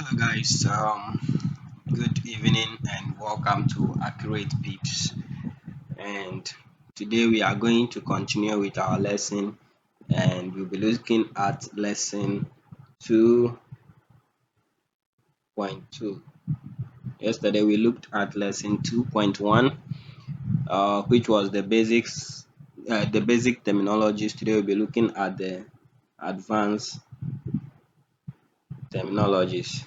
Hello guys, good evening and welcome to Accurate Pips. And today we are going to continue with our lesson, and we'll be looking at lesson 2.2. Yesterday we looked at lesson 2.1, which was the basic terminologies. Today we'll be looking at the advanced terminologies.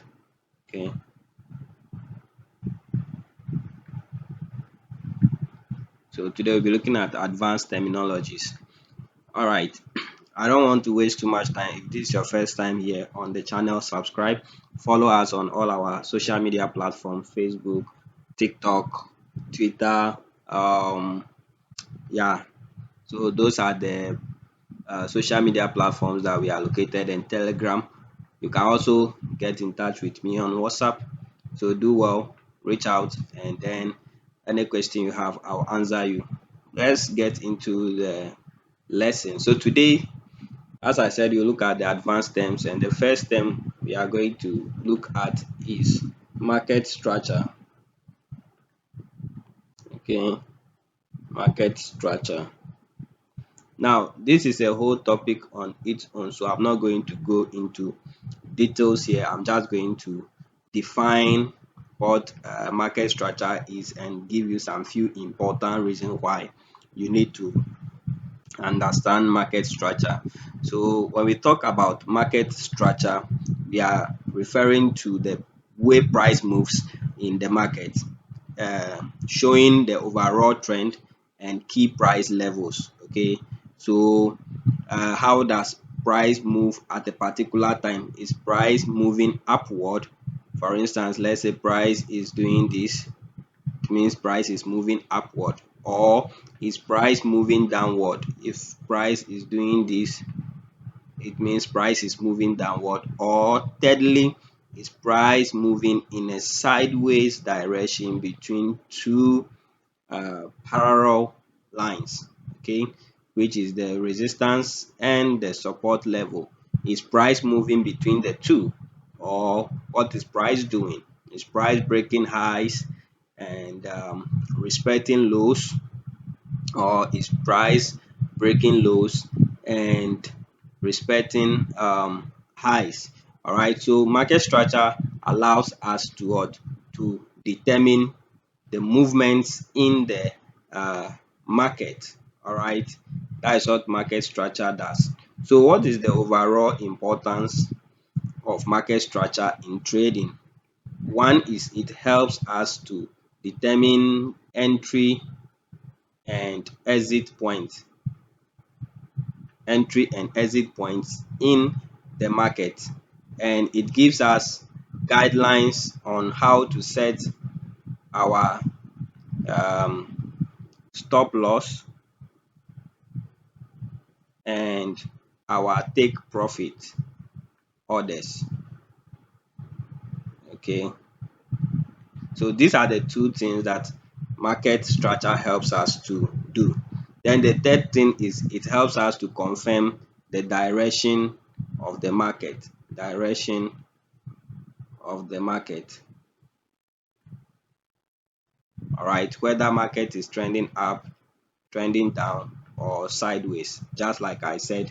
Okay. So today we'll be looking at advanced terminologies. All right. I don't want to waste too much time. If this is your first time here on the channel, subscribe. Follow us on all our social media platforms: Facebook, TikTok, Twitter. Yeah. So those are the social media platforms that we are located in. Telegram. You can also get in touch with me on WhatsApp. So do well, reach out, and then any question you have, I'll answer you. Let's get into the lesson. So today, as I said, you look at the advanced terms, and the first term we are going to look at is market structure. Okay, market structure. Now, this is a whole topic on its own, so I'm not going to go into details here. I'm just going to define what market structure is and give you some few important reasons why you need to understand market structure. So when we talk about market structure, we are referring to the way price moves in the market, showing the overall trend and key price levels. Okay, so how does price move at a particular time? Is price moving upward? For instance, let's say price is doing this, it means price is moving upward, or is price moving downward? If price is doing this, it means price is moving downward. Or thirdly, is price moving in a sideways direction between two parallel lines, okay, which is the resistance and the support level? Is price moving between the two, or what is price doing? Is price breaking highs and respecting lows, or is price breaking lows and respecting highs? All right, so market structure allows us to what? To determine the movements in the market. All right, that is what market structure does. So what is the overall importance of market structure in trading? One is it helps us to determine entry and exit points, in the market, and it gives us guidelines on how to set our stop loss and our take profit orders. Okay, so these are the two things that market structure helps us to do. Then the third thing is it helps us to confirm the direction of the market. Direction of the market. All right, whether market is trending up, trending down, or sideways, just like I said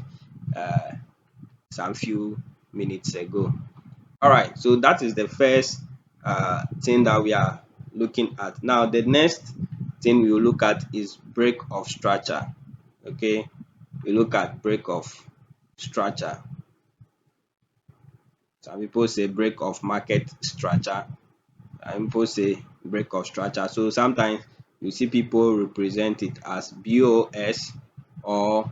uh, some few minutes ago. All right, so that is the first thing that we are looking at. Now, the next thing we will look at is break of structure. Okay, we look at break of structure. Some people say break of market structure. Some people say break of structure. So sometimes you see people represent it as BOS or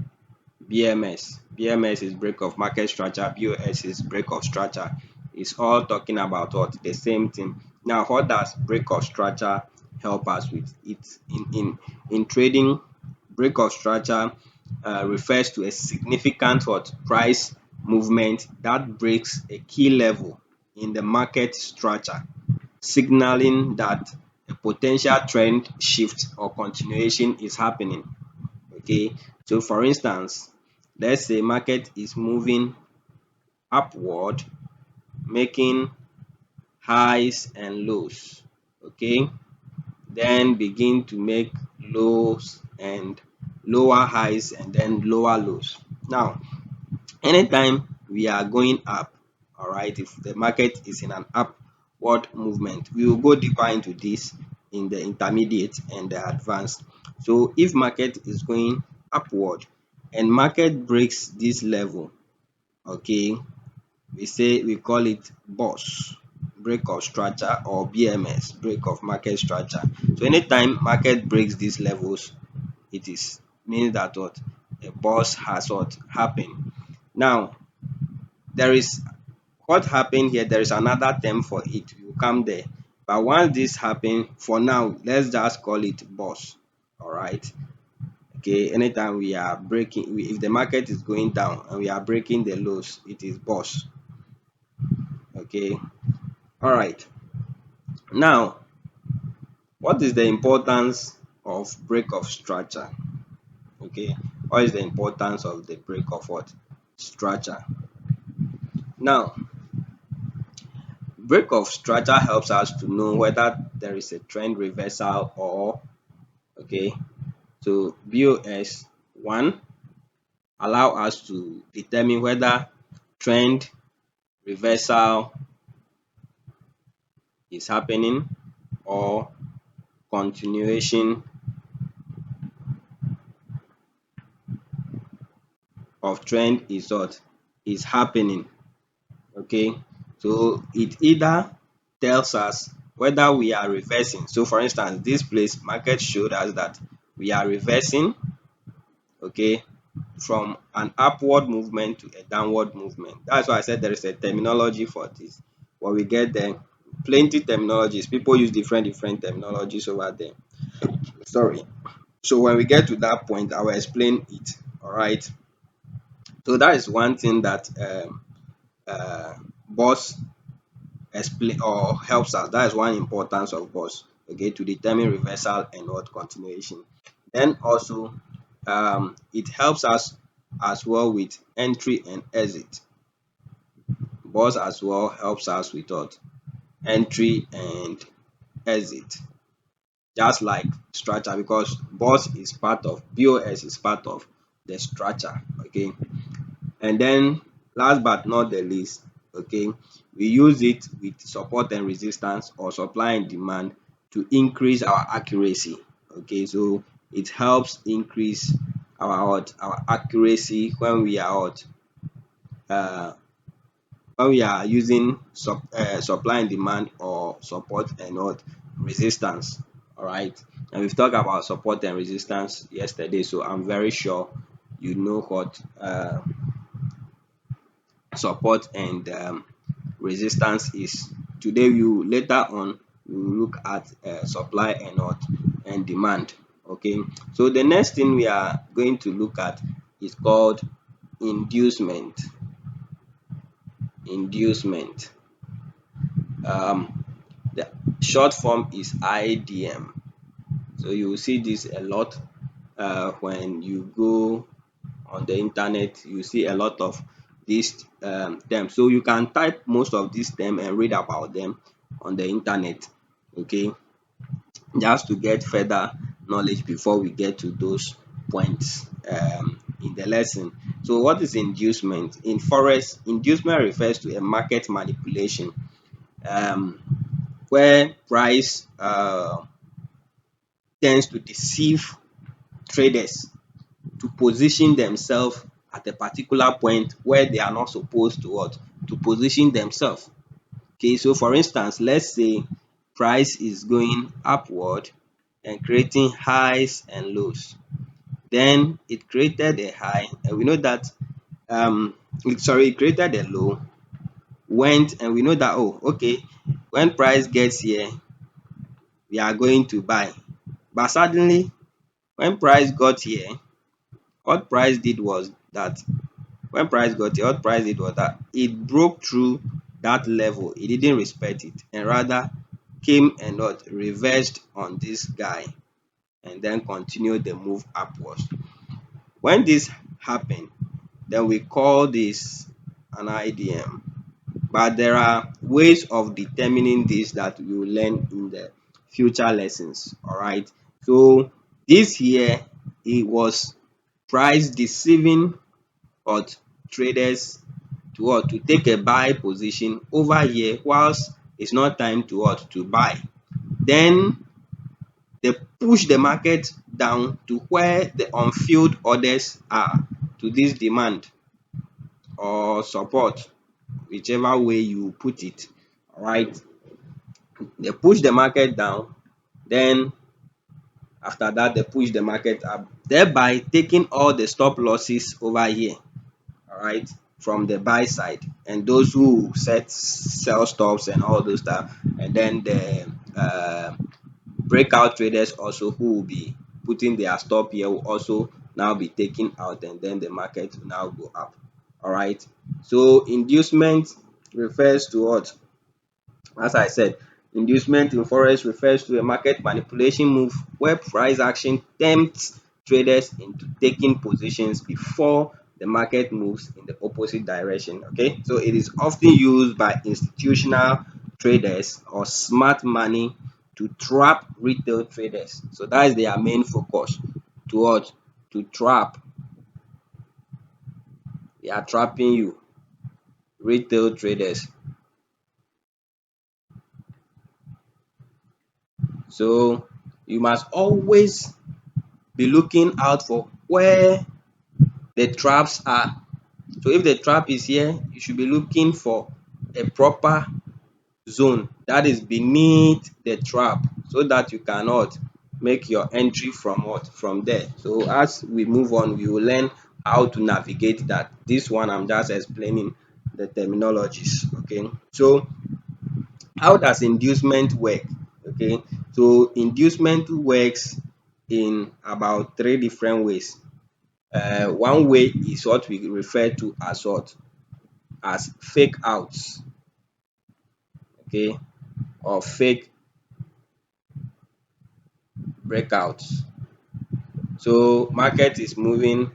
BMS. BMS is break of market structure, BOS is break of structure. It's all talking about what? The same thing. Now, what does break of structure help us with? It's in trading, break of structure refers to a significant what? Price movement that breaks a key level in the market structure, signaling that a potential trend shift or continuation is happening. Okay, so for instance, let's say market is moving upward, making highs and lows. Okay, then begin to make lows and lower highs and then lower lows. Now, anytime we are going up, all right, if the market is in an upward movement, we will go deeper into this in the intermediate and the advanced. So if market is going upward and market breaks this level, okay, we call it boss, break of structure, or BMS, break of market structure. So anytime market breaks these levels, it is means that what, a boss has what happened. Now, there is what happened here, there is another term for it, we will come there. But once this happen, for now, let's just call it boss. All right. Okay, anytime we are breaking, if the market is going down and we are breaking the lows, it is boss. Okay. All right. Now, what is the importance of break of structure? Okay. What is the importance of the break of what? Structure. Now, break of structure helps us to know whether there is a trend reversal or, okay, so BOS one allow us to determine whether trend reversal is happening or continuation of trend is what is happening. Okay, so it either tells us whether we are reversing. So for instance, this place market showed us that we are reversing, okay, from an upward movement to a downward movement. That's why I said there is a terminology for this. When we get there, plenty terminologies. People use different terminologies over there. Sorry. So when we get to that point, I will explain it. All right. So that is one thing that boss explain or helps us. That is one importance of boss. Okay, to determine reversal and what continuation. Then also, it helps us as well with entry and exit. Boss as well helps us with what? Entry and exit. Just like structure, because BOS is part of the structure. Okay. And then last but not the least, okay, we use it with support and resistance or supply and demand to increase our accuracy. Okay, so it helps increase our accuracy when we are uh, using supply and demand or support and what resistance. All right, and we've talked about support and resistance yesterday, so I'm very sure you know what support and resistance is. Today later on we will look at supply and what and demand. Okay, so the next thing we are going to look at is called inducement. Inducement. The short form is IDM. So you will see this a lot when you go on the internet. You see a lot of these terms. So you can type most of these terms and read about them on the internet. Okay, just to get further knowledge before we get to those points in the lesson. So what is inducement? In Forex, inducement refers to a market manipulation um, where price tends to deceive traders to position themselves at a particular point where they are not supposed to what? To position themselves. Okay, so for instance, let's say price is going upward and creating highs and lows. Then it created a high, and we know that it created a low, went, and we know that, oh, okay, when price gets here, we are going to buy. But suddenly, when price got here, what price did was that when price got here, what price did was that it broke through that level. It didn't respect it, and rather came and what reversed on this guy and then continued the move upwards. When this happened, then we call this an IDM. but there are ways of determining this that we will learn in the future lessons. All right. So this here, it was price deceiving or traders to what, to take a buy position over here whilst it's not time to what, to buy. Then they push the market down to where the unfilled orders are, to this demand or support, whichever way you put it. All right. They push the market down, then after that they push the market up, thereby taking all the stop losses over here, all right, from the buy side, and those who set sell stops and all those stuff, and then the breakout traders also who will be putting their stop here will also now be taken out, and then the market will now go up. All right. So inducement refers to what? As I said, inducement in Forex refers to a market manipulation move where price action tempts traders into taking positions before the market moves in the opposite direction. Okay, so it is often used by institutional traders or smart money to trap retail traders. So that is their main focus. To what? To trap. They are trapping you, retail traders. So you must always be looking out for where the traps are. So if the trap is here, you should be looking for a proper zone that is beneath the trap, so that you cannot make your entry from what, from there. So as we move on, we will learn how to navigate that. This one I'm just explaining the terminologies. Okay, so how does inducement work? Okay, so inducement works in about three different ways. One way is what we refer to as what, as fake outs, okay, or fake breakouts. So market is moving,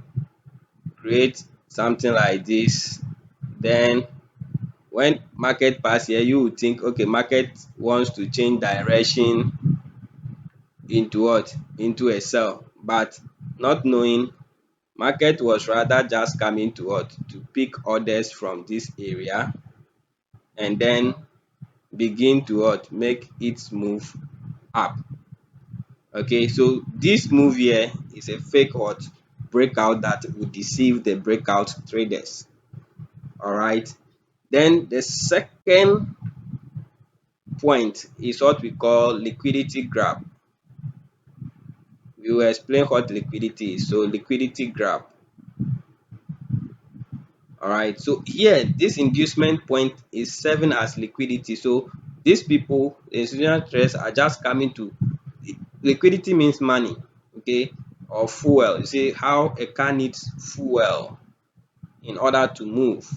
create something like this, then when market pass here, you would think okay, market wants to change direction into what, into a sell, but not knowing market was rather just coming to what, to pick orders from this area, and then begin to what, make its move up. Okay, so this move here is a fake what, breakout that will deceive the breakout traders. All right, then the second point is what we call liquidity grab. We will explain what liquidity is. So liquidity grab. All right, so here this inducement point is serving as liquidity. So these people, institutional traders, are just coming to, liquidity means money, okay, or fuel. You see how a car needs fuel in order to move.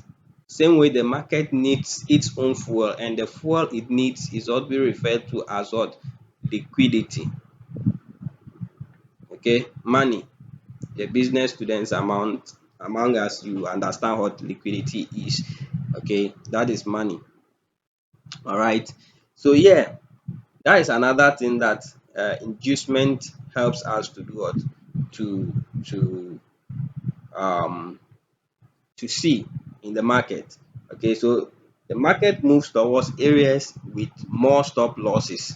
Same way the market needs its own fuel, and the fuel it needs is what we refer to as what, liquidity. Okay, money. The business students among us, you understand what liquidity is. Okay, that is money. All right. So yeah, that is another thing that inducement helps us to do what, to to um to see in the market. Okay, so the market moves towards areas with more stop losses,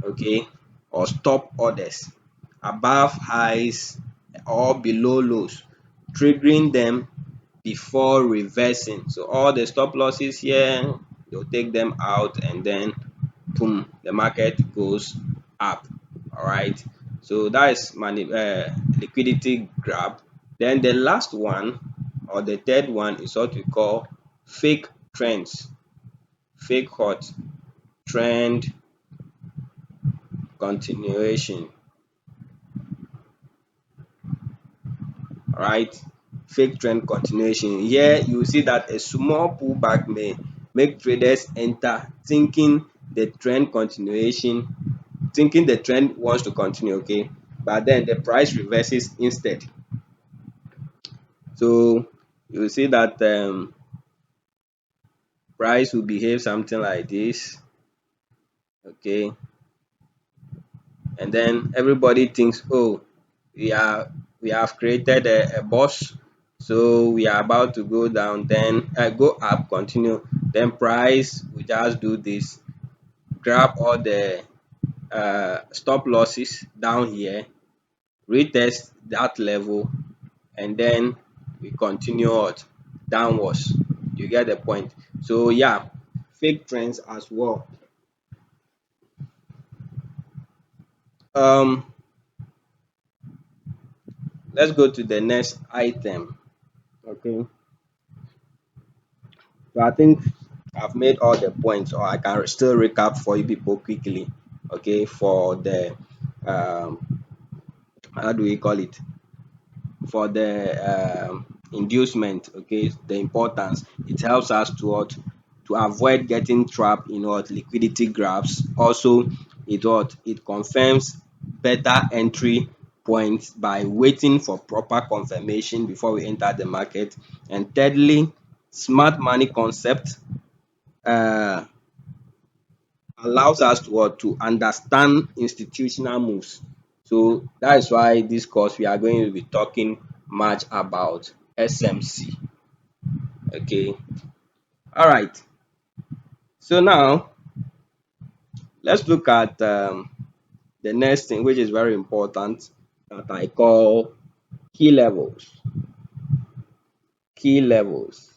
okay, or stop orders above highs or below lows, triggering them before reversing. So all the stop losses here, they'll take them out, and then boom, the market goes up. All right. So that is liquidity grab. Then the last one, or the third one, is what we call fake trends. Fake what? Trend continuation. All right. Fake trend continuation. Here you see that a small pullback may make traders enter thinking the trend wants to continue, okay, but then the price reverses instead. So you see that price will behave something like this. Okay, and then everybody thinks, oh, we are we have created a boss, so we are about to go down, then go up, continue, then price will just do this, grab all the stop losses down here, retest that level, and then we continue on downwards. You get the point? So yeah, fake trends as well. um let's go to the next item. Okay, so I think I've made all the points, or I can still recap for you people quickly. Okay, for the how do we call it, for the inducement. Okay, the importance, it helps us to what, to avoid getting trapped in what, liquidity grabs. Also, it confirms better entry points by waiting for proper confirmation before we enter the market. And thirdly, smart money concept uh allows us to what, to understand institutional moves. So that is why this course we are going to be talking much about SMC. Okay, all right. So now let's look at the next thing, which is very important, that I call key levels. Key levels.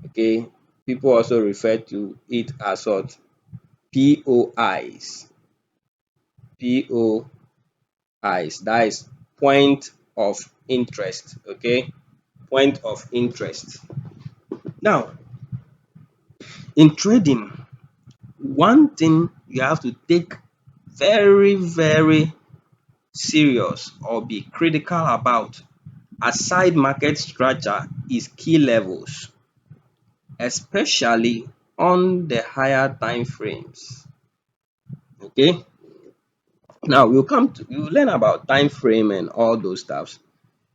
Okay, people also refer to it as what, POIs. POIs. That is point of interest. Okay, point of interest. Now, in trading, one thing you have to take very, very serious or be critical about aside market structure is key levels, especially on the higher time frames. Okay, now we'll learn about time frame and all those stuffs.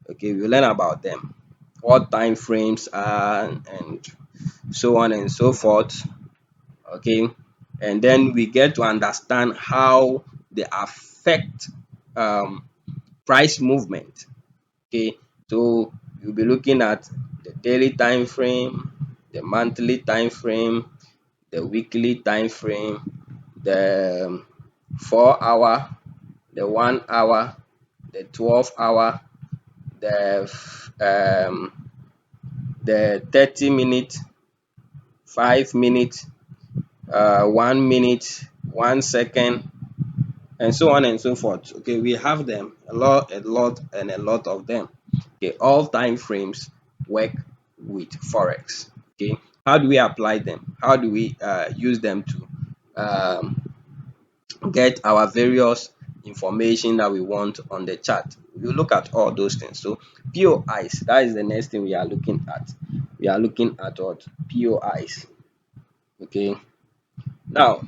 Okay, we'll learn about them, what time frames are, and so on and so forth. Okay, and then we get to understand how they affect um price movement. Okay, so you'll be looking at the daily time frame, the monthly time frame, the weekly time frame, the 4 hour, the 1 hour, the 12 hour, the the 30 minute, 5 minute, 1 minute, 1 second, and so on and so forth. Okay, we have them a lot of them. Okay, all time frames work with Forex. Okay, how do we apply them? How do we use them to get our various information that we want on the chart? We look at all those things. So POIs, that is the next thing we are looking at. We are looking at what, POIs. Okay, now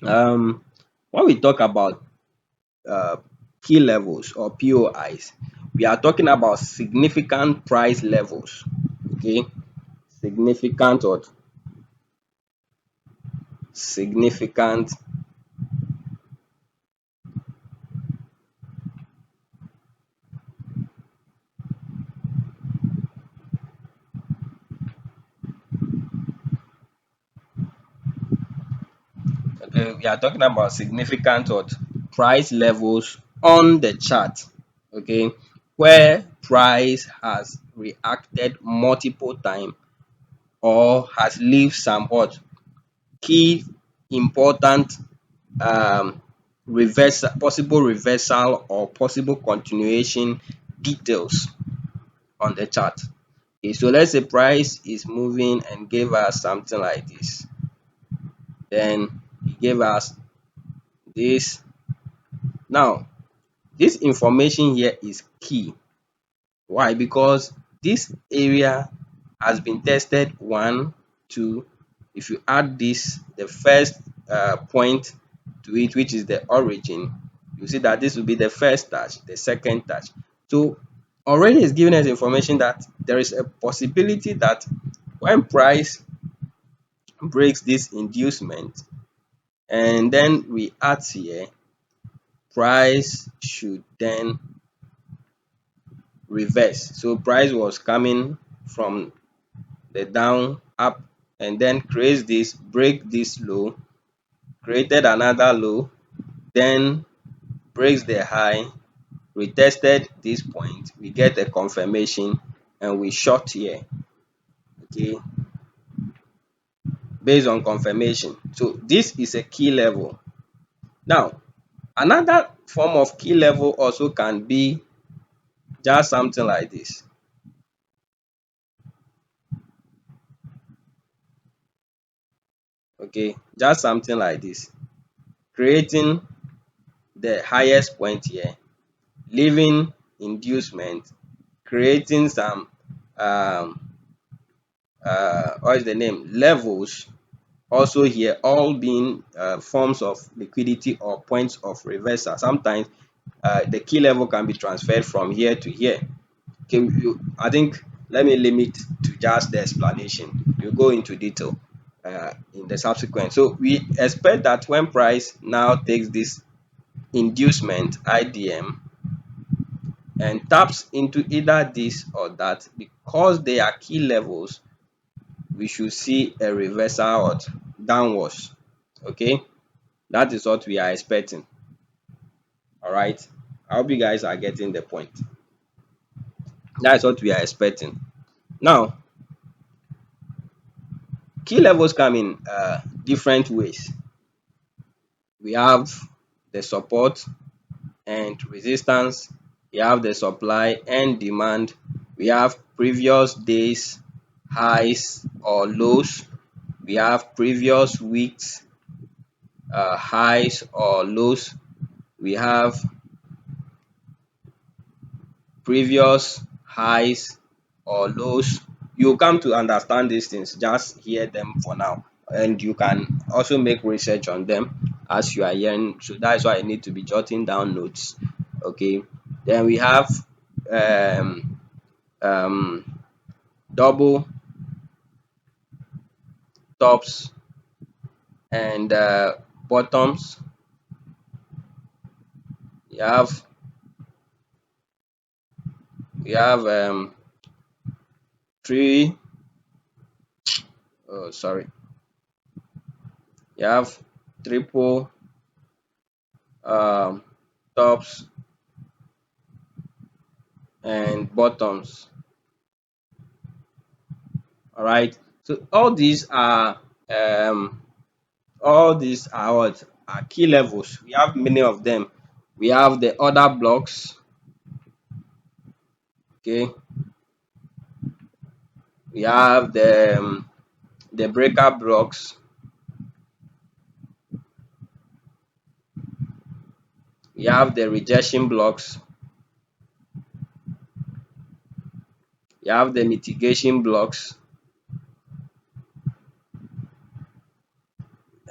when we talk about uh, key levels or POIs, we are talking about significant price levels. Okay, significant or significant okay, we are talking about significant or price levels on the chart. Okay, where price has reacted multiple times or has leave some what, key important reversal, possible reversal or possible continuation details on the chart. Okay, so let's say price is moving and gave us something like this. Then he gave us this. Now, this information here is key. Why? Because this area has been tested 1, 2. If you add this, the first point to it, which is the origin, you see that this will be the first touch, the second touch. So already it's giving us information that there is a possibility that when price breaks this inducement, and then we add here, price should then reverse. So price was coming from the down up and then creates this, break this low, created another low, then breaks the high, retested this point, we get a confirmation and we short here, okay, based on confirmation. So this is a key level. Now, another form of key level also can be just something like this. Okay, just something like this, creating the highest point here, leaving inducement, creating some what is the name, levels also here, all being forms of liquidity or points of reversal. Sometimes the key level can be transferred from here to here. Okay, I think let me limit to just the explanation. You go into detail in the subsequent. So we expect that when price now takes this inducement IDM and taps into either this or that, because they are key levels, we should see a reversal or downwards. Okay, that is what we are expecting. All right, I hope you guys are getting the point. That's what we are expecting. Now, key levels come in different ways. We have the support and resistance, we have the supply and demand, we have previous days highs or lows, we have previous weeks highs or lows, we have previous highs or lows. You come to understand these things, just hear them for now, and you can also make research on them as you are hearing. So that's why I need to be jotting down notes. Okay, then we have um um double tops and bottoms. You have three, oh sorry, you have triple um tops and bottoms. All right, so all these are what are key levels. We have many of them. We have the order blocks. Okay, we have the breaker blocks. We have the rejection blocks. We have the mitigation blocks.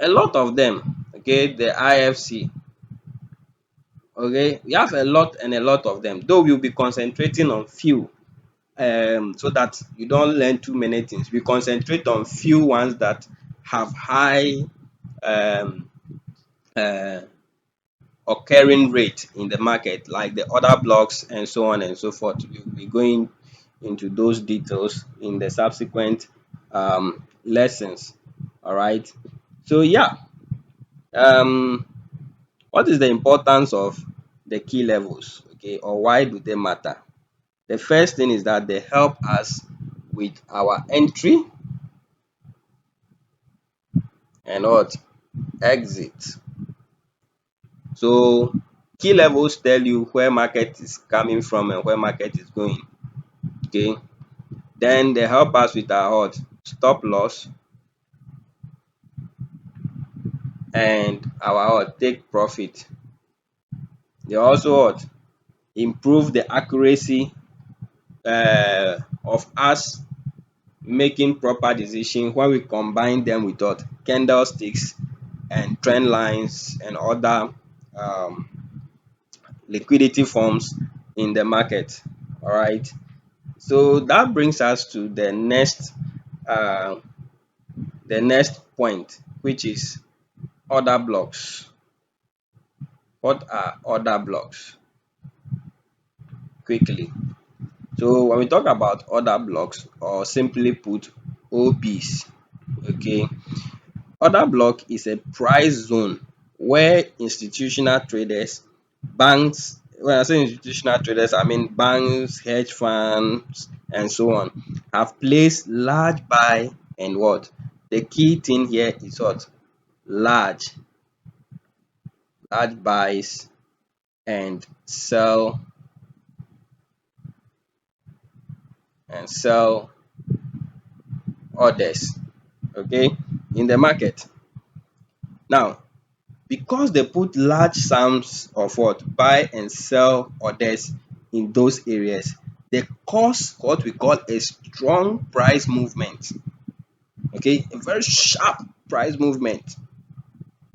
A lot of them. Okay, the IFC. Okay, we have a lot and a lot of them, though we'll be concentrating on few, so that you don't learn too many things. We concentrate on few ones that have high um uh, occurring rate in the market, like the order blocks and so on and so forth. We'll be going into those details in the subsequent lessons. All right, so yeah, um what is the importance of the key levels, okay, or why do they matter? The first thing is that they help us with our entry and what, exit. So key levels tell you where market is coming from and where market is going. Okay, then they help us with our what, stop loss and our what, take profit. They also what, improve the accuracy of us making proper decision when we combine them with what, candlesticks and trend lines and other um, liquidity forms in the market. All right, so that brings us to the next uh, the next point, which is order blocks. What are order blocks? Quickly. So when we talk about order blocks, or simply put, OBs, okay, order block is a price zone where institutional traders, banks, when I say institutional traders, I mean banks, hedge funds, and so on, have placed large buy and what? The key thing here is what? Large, large buys and sell orders, okay, in the market. Now, because they put large sums of what? Buy and sell orders in those areas, they cause what we call a strong price movement, okay, a very sharp price movement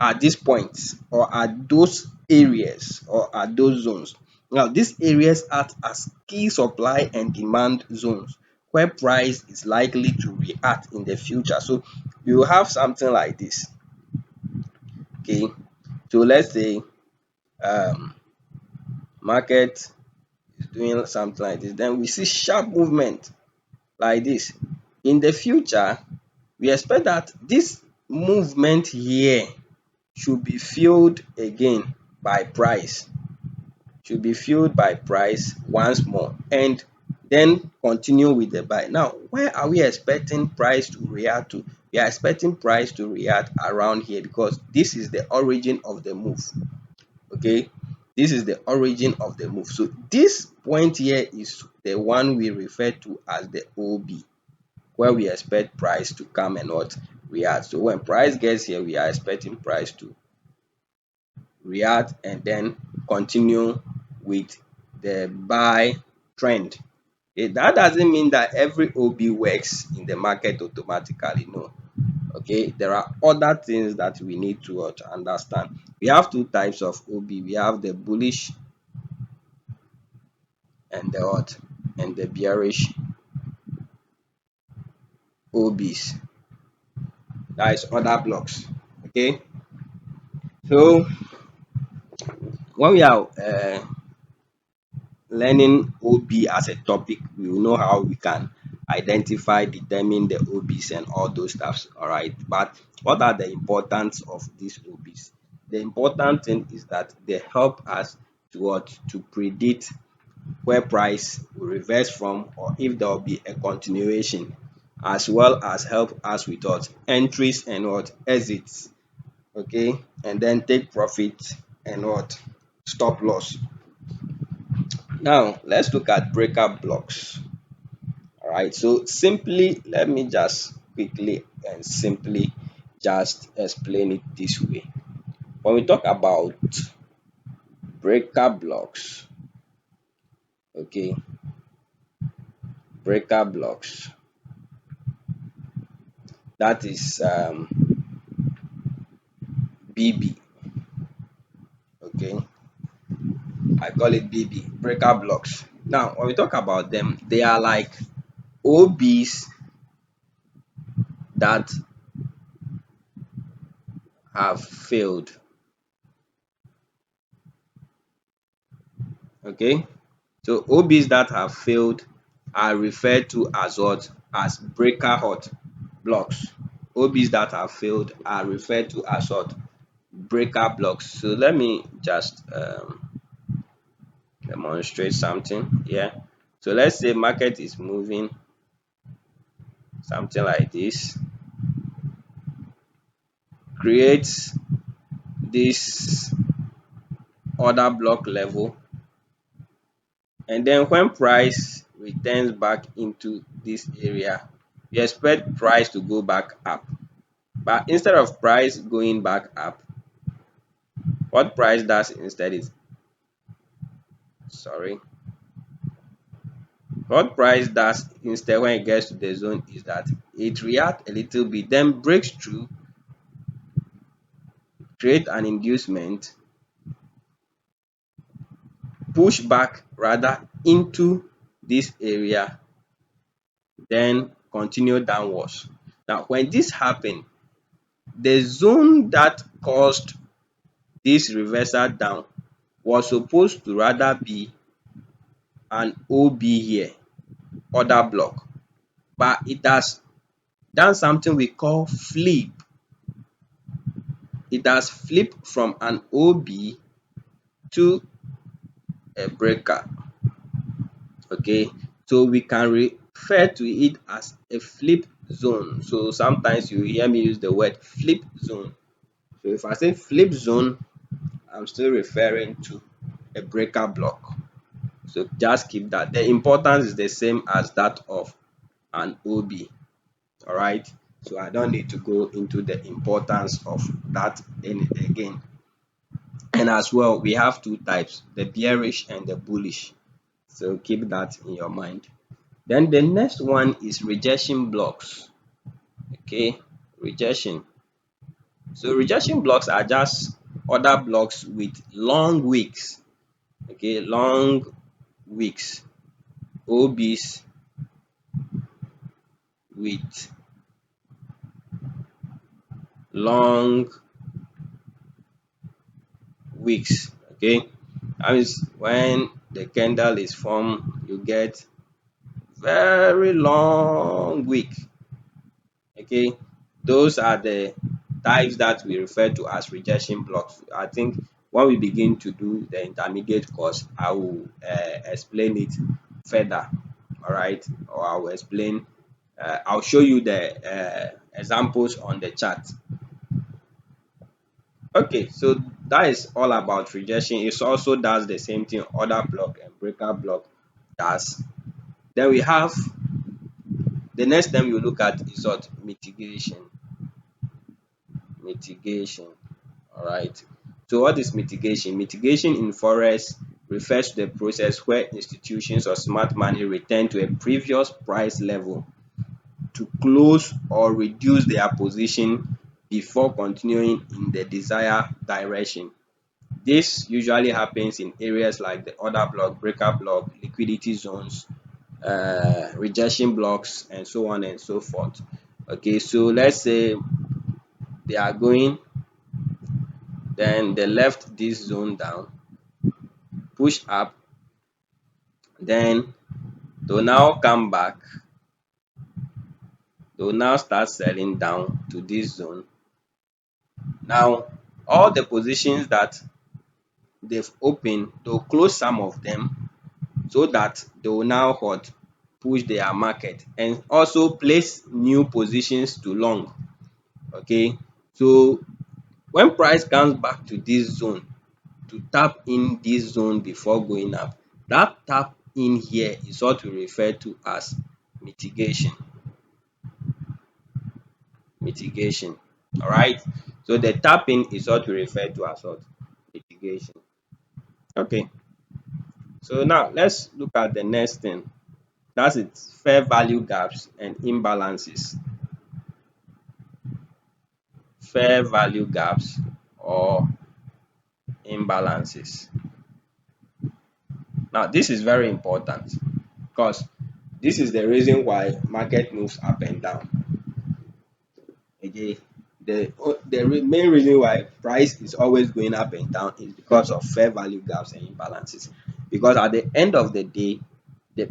at these points, or at those areas, or at those zones. Now, these areas act as key supply and demand zones where price is likely to react in the future. So you have something like this, okay. So let's say um market is doing something like this, then we see sharp movement like this. In the future, we expect that this movement here should be fueled again by price, should be fueled by price once more, and then continue with the buy. Now, where are we expecting price to react to? We are expecting price to react around here, because this is the origin of the move, okay. This is the origin of the move. So this point here is the one we refer to as the OB, where we expect price to come and what? React. So when price gets here, we are expecting price to react and then continue with the buy trend. Okay, that doesn't mean that every OB works in the market automatically. No. Okay, there are other things that we need to understand. We have two types of OB. We have the bullish and the what? And the bearish OBs. That is order blocks. Okay. So when we are learning OB as a topic, we will know how we can identify, determine the OBs and all those stuffs. All right. But what are the importance of these OBs? The important thing is that they help us to what? To predict where price will reverse from, or if there will be a continuation, as well as help us with what? Entries and what? Exits. Okay. And then take profit and what? Stop loss. Now, let's look at breakup blocks. All right, so simply let me just quickly and simply just explain it this way. When we talk about breakup blocks, okay, breakup blocks, that is BB, okay, I call it BB, breakup blocks. Now, when we talk about them, they are like OBs that have failed, okay. So OBs that have failed are referred to as what? As breaker hot blocks. OBs that have failed are referred to as what? Breaker blocks. So let me just demonstrate something here. So let's say market is moving something like this, creates this order block level, and then when price returns back into this area, we expect price to go back up. But instead of price going back up, what price does instead is, sorry, what price does instead when it gets to the zone is that it reacts a little bit, then breaks through, create an inducement, push back rather into this area, then continue downwards. Now, when this happened, the zone that caused this reversal down was supposed to rather be an OB here, order block, but it has done something we call flip. It has flipped from an OB to a breaker. Okay, so we can refer to it as a flip zone. So sometimes you hear me use the word flip zone. So if I say flip zone, I'm still referring to a breaker block. So just keep that. The importance is the same as that of an OB. All right. So I don't need to go into the importance of that again. And as well, we have two types, the bearish and the bullish. So keep that in your mind. Then the next one is rejection blocks. Okay, rejection. So rejection blocks are just other blocks with long wicks. Okay, long wicks. OBs with long wicks. Okay, that means when the candle is formed, you get very long wick. Okay, those are the types that we refer to as rejection blocks. I think when we begin to do the intermediate course, I will explain it further. All right, or I will explain. I'll show you the examples on the chart. Okay, so that is all about rejection. It also does the same thing order block and breaker block does. Then we have the next time you look at is what mitigation. Mitigation. All right. So what is mitigation? Mitigation in Forex refers to the process where institutions or smart money return to a previous price level to close or reduce their position before continuing in the desired direction. This usually happens in areas like the order block, breaker block, liquidity zones, rejection blocks, and so on and so forth. Okay, so let's say they are going, then they left this zone down, push up, then they'll now come back, they'll now start selling down to this zone. Now, all the positions that they've opened, they'll close some of them so that they will now what push their market and also place new positions to long. Okay, so when price comes back to this zone to tap in this zone before going up, that tap in here is what we refer to as mitigation. Mitigation. All right, so the tap in is what we refer to as what mitigation. Okay, so now let's look at the next thing. That's it, fair value gaps and imbalances. Fair value gaps or imbalances. Now, this is very important because this is the reason why market moves up and down. Okay, the main reason why price is always going up and down is because of fair value gaps and imbalances. Because at the end of the day, the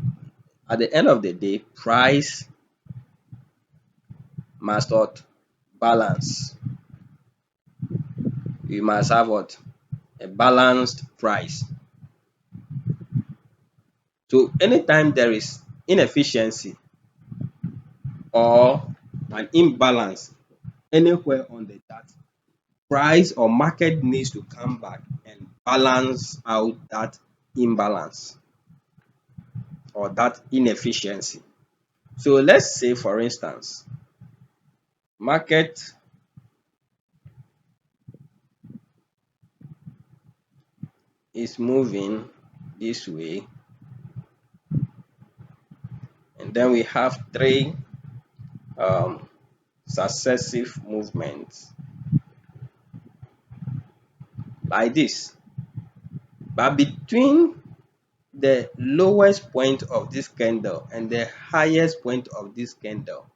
price must not balance. We must have what? A balanced price. So anytime there is inefficiency or an imbalance anywhere on the chart, price or market needs to come back and balance out that imbalance or that inefficiency. So let's say, for instance, market is moving this way, and then we have three successive movements like this. But between the lowest point of this candle and the highest point of this candle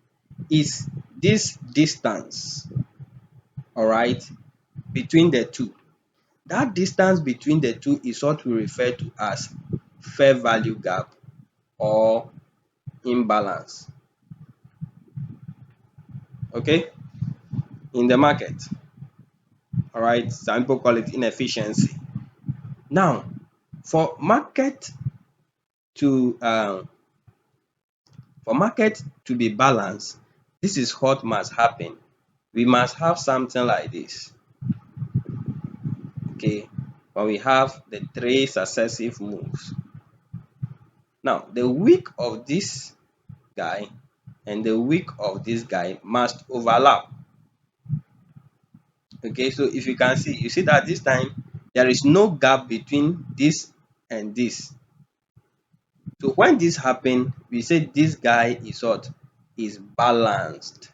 is this distance, all right, between the two. That distance between the two is what we refer to as fair value gap or imbalance, okay, in the market. All right, some people call it inefficiency. Now, for market to be balanced, this is what must happen. We must have something like this, okay, when we have the three successive moves. Now, the wick of this guy and the wick of this guy must overlap. Okay, so if you can see, you see that this time there is no gap between this and this. So when this happen, we say this guy is what? Is balanced.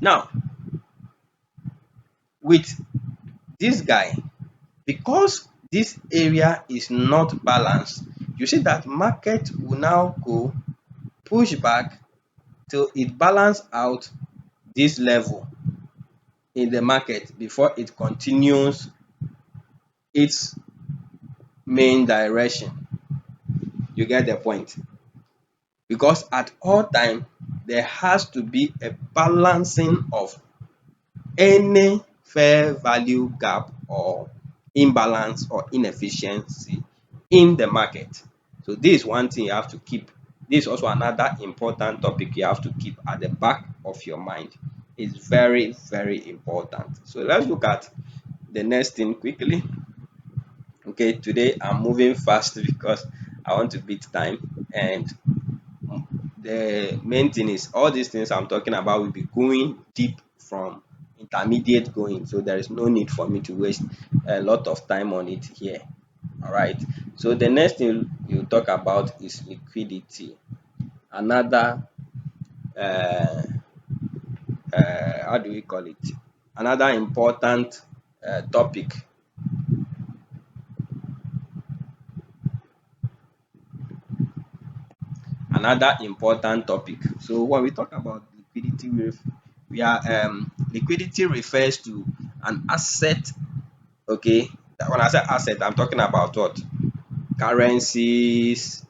Now, with this guy, because this area is not balanced, you see that market will now go push back till it balance out this level in the market before it continues its main direction. You get the point? Because at all time there has to be a balancing of any fair value gap or imbalance or inefficiency in the market. So this is one thing you have to keep. This is also another important topic you have to keep at the back of your mind. It's very, very important. So let's look at the next thing quickly. Okay, today I'm moving fast because I want to beat time, and the main thing is all these things I'm talking about will be going deep from intermediate going, so there is no need for me to waste a lot of time on it here. All right, so the next thing you talk about is liquidity, another how do we call it, another important topic. Another important topic. So when we talk about liquidity, liquidity refers to an asset. Okay, when I say asset, I'm talking about what? Currencies,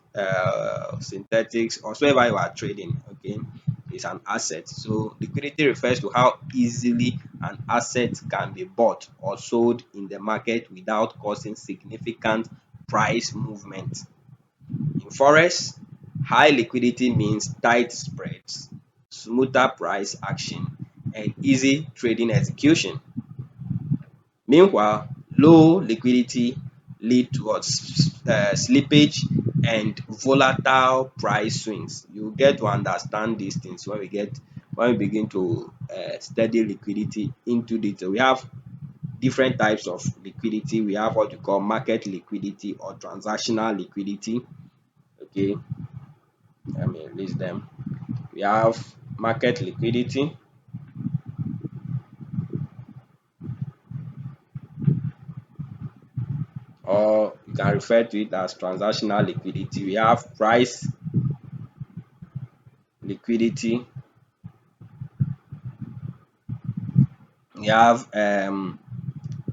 synthetics, or whatever you are trading. Okay, is an asset. So liquidity refers to how easily an asset can be bought or sold in the market without causing significant price movement. In Forex, high liquidity means tight spreads, smoother price action, and easy trading execution. Meanwhile, low liquidity lead towards slippage and volatile price swings. You get to understand these things when we begin to study liquidity into detail. We have different types of liquidity. We have what we call market liquidity or transactional liquidity. Okay, let me list them. We have market liquidity, or you can refer to it as transactional liquidity. We have price liquidity. We have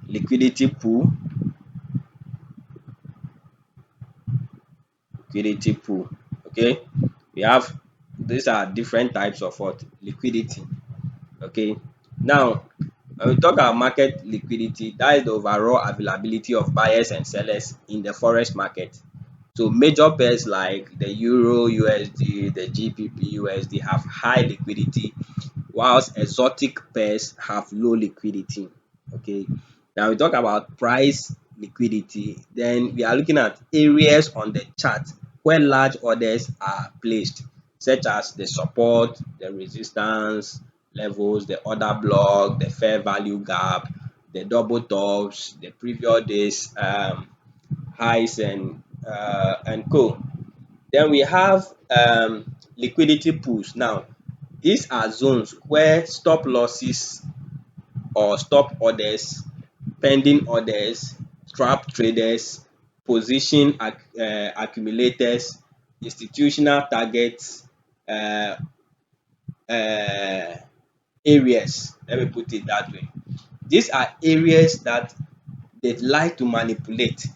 liquidity pool. Liquidity pool. Okay, we have, these are different types of what? Liquidity. Okay, now when we talk about market liquidity, that is the overall availability of buyers and sellers in the forex market. So major pairs like the Euro USD, the GBP USD have high liquidity, whilst exotic pairs have low liquidity. Okay, now we talk about price liquidity, then we are looking at areas on the chart where large orders are placed, such as the support, the resistance levels, the order block, the fair value gap, the double tops, the previous days highs, and co. Then we have liquidity pools. Now these are zones where stop losses or stop orders, pending orders, trap traders, position accumulators institutional targets uh, uh, areas. Let me put it that way. These are areas that they like to manipulate.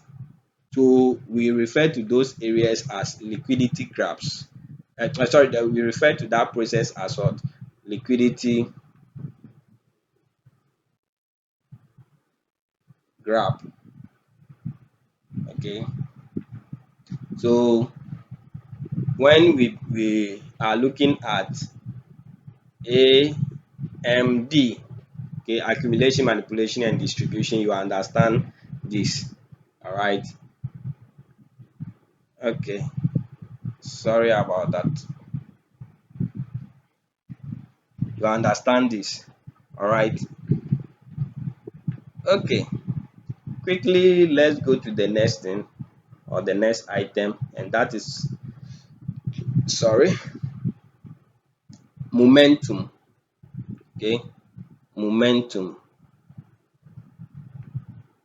So we refer to those areas as liquidity grabs. Sorry, that we refer to that process as what? Liquidity grab. Okay. So when we are looking at AMD, okay, accumulation, manipulation, and distribution, you understand this. All right. Okay. Sorry about that. You understand this. All right. Okay. Quickly, let's go to the next thing or the next item, and that is, sorry, momentum. Okay. Momentum.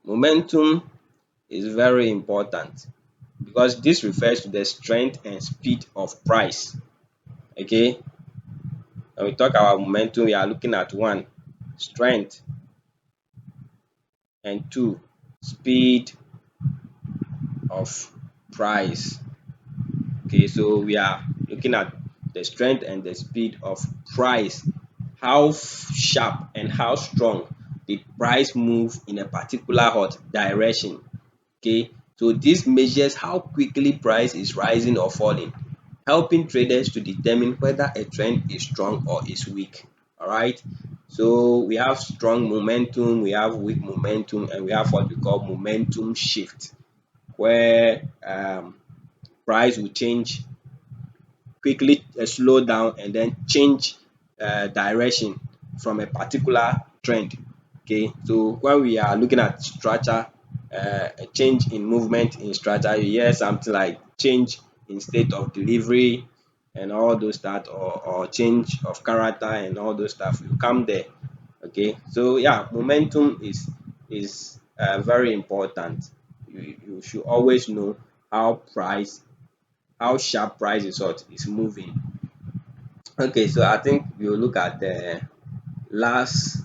Momentum is very important because this refers to the strength and speed of price. Okay. When we talk about momentum, we are looking at one, strength, and two, speed of price. Okay, so we are looking at the strength and the speed of price. How sharp and how strong the price move in a particular hot direction. Okay, so this measures how quickly price is rising or falling, helping traders to determine whether a trend is strong or is weak. All right, so we have strong momentum, we have weak momentum, and we have what we call momentum shift, where price will change quickly, slow down, and then change direction from a particular trend. Okay, so when we are looking at structure, a change in movement in structure, you hear something like change in state of delivery and all those that, or change of character and all those stuff will come there. Okay, so yeah, momentum is very important. You should always know how price, how sharp price is what is moving. Okay, so I think we'll look at the last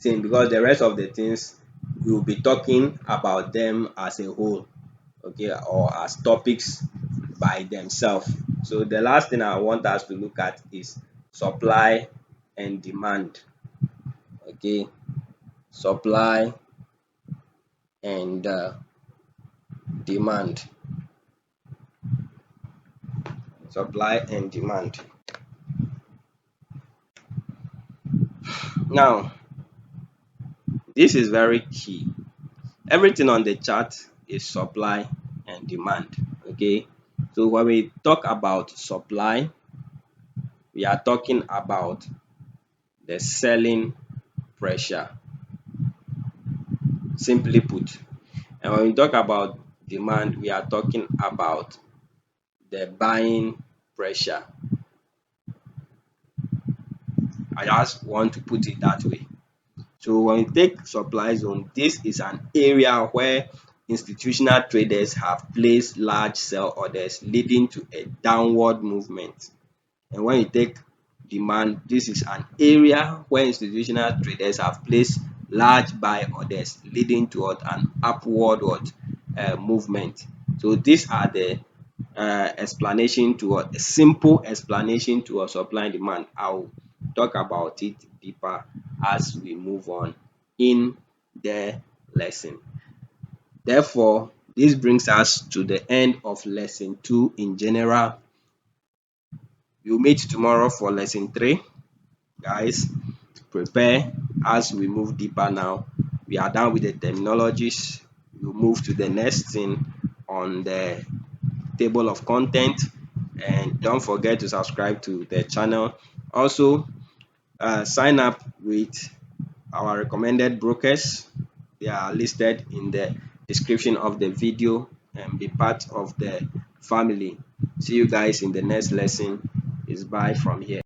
thing, because the rest of the things we'll be talking about them as a whole, okay, or as topics by themselves. So the last thing I want us to look at is supply and demand. Okay, supply and demand. Supply and demand. Now, this is very key. Everything on the chart is supply and demand. Okay, so when we talk about supply, we are talking about the selling pressure, simply put. And when we talk about demand, we are talking about the buying pressure. I just want to put it that way. So when you take supply zone, this is an area where institutional traders have placed large sell orders, leading to a downward movement. And when you take demand, this is an area where institutional traders have placed large buy orders, leading to an upward movement. So these are the explanation to a simple explanation to a supply and demand. I'll talk about it deeper as we move on in the lesson. Therefore, this brings us to the end of lesson 2 in general. We'll meet tomorrow for lesson 3. Guys, prepare as we move deeper now. We are done with the terminologies. We'll move to the next thing on the table of content, and don't forget to subscribe to the channel. Also, sign up with our recommended brokers. They are listed in the description of the video, and be part of the family. See you guys in the next lesson. Is bye from here.